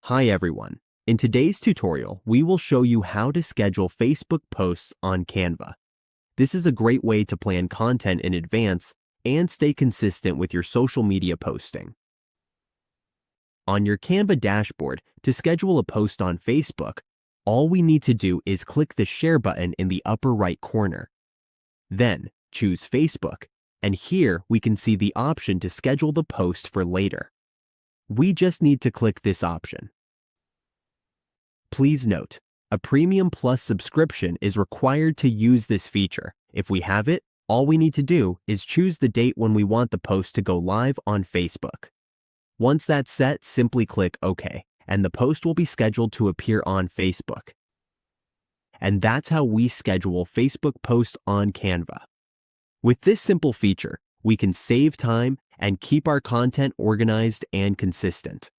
Hi everyone. In today's tutorial, we will show you how to schedule Facebook posts on Canva. This is a great way to plan content in advance and stay consistent with your social media posting. On your Canva dashboard, to schedule a post on Facebook, all we need to do is click the Share button in the upper right corner. Then, choose Facebook, and here we can see the option to schedule the post for later. We just need to click this option. Please note, a Premium Plus subscription is required to use this feature. If we have it, all we need to do is choose the date when we want the post to go live on Facebook. Once that's set, simply click OK, and the post will be scheduled to appear on Facebook. And that's how we schedule Facebook posts on Canva. With this simple feature, we can save time and keep our content organized and consistent.